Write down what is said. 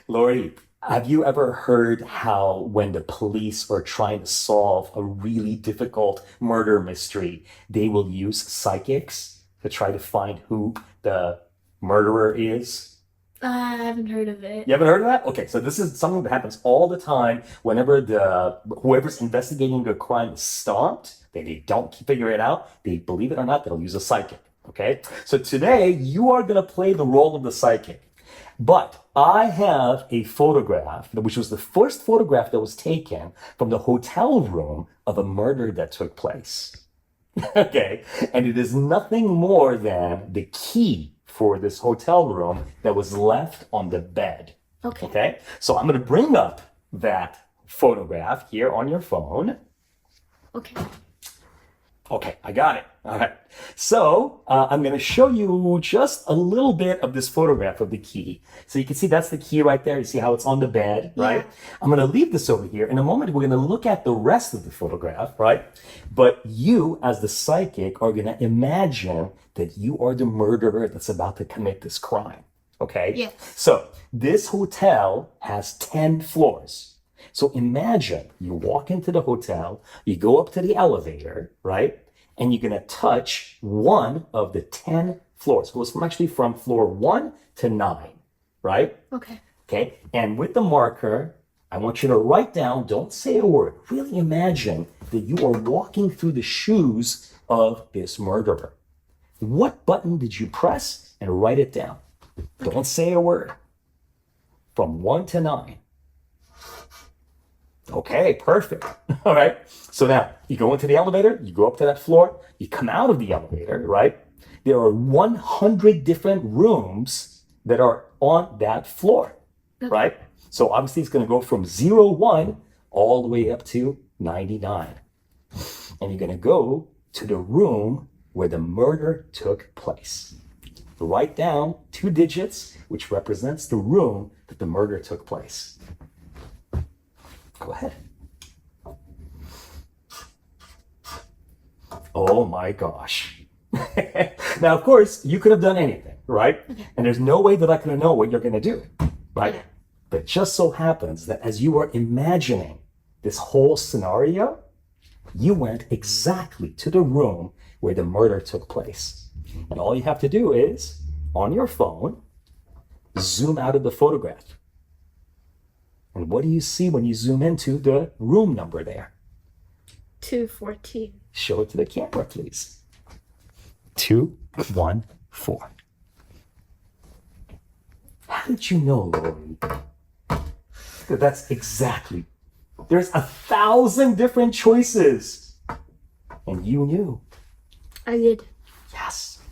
Lori, have you ever heard how when the police are trying to solve a really difficult murder mystery, they will use psychics to try to find who the murderer is? I haven't heard of it. You haven't heard of that? Okay, so this is something that happens all the time whenever the whoever's investigating a crime is stumped, they don't figure it out, they believe it or not, they'll use a psychic. Okay? So today you are gonna play the role of the psychic. But I have a photograph, which was the first photograph that was taken from the hotel room of a murder that took place. Okay. And it is nothing more than the key for this hotel room that was left on the bed. Okay. Okay. So I'm going to bring up that photograph here on your phone. Okay. Okay, I got it. All right. So I'm going to show you just a little bit of this photograph of the key. So you can see that's the key right there. You see how it's on the bed, right? Yeah. I'm going to leave this over here. In a moment, we're going to look at the rest of the photograph, right? But you, as the psychic, are going to imagine that you are the murderer that's about to commit this crime. Okay? Yes. So this hotel has 10 floors. So imagine you walk into the hotel, you go up to the elevator, right? And you're going to touch one of the 10 floors. It goes from floor 1 to 9, right? Okay. Okay. And with the marker, I want you to write down, don't say a word. Really imagine that you are walking through the shoes of this murderer. What button did you press? And write it down. Don't say a word. From 1 to 9. Okay, perfect. All right. So now you go into the elevator, you go up to that floor, you come out of the elevator, right? There are 100 different rooms that are on that floor, right? So obviously it's going to go from 01 all the way up to 99. And you're going to go to the room where the murder took place. Write down 2 digits, which represents the room that the murder took place. Go ahead. Oh my gosh. Now, of course, you could have done anything, right? And there's no way that I could have known what you're going to do, right? Yeah. But it just so happens that as you were imagining this whole scenario, you went exactly to the room where the murder took place. And all you have to do is, on your phone, zoom out of the photograph. And what do you see when you zoom into the room number there? 214. Show it to the camera, please. 214. How did you know, Lori, that that's exactly? There's 1,000 different choices. And you knew. I did. Yes.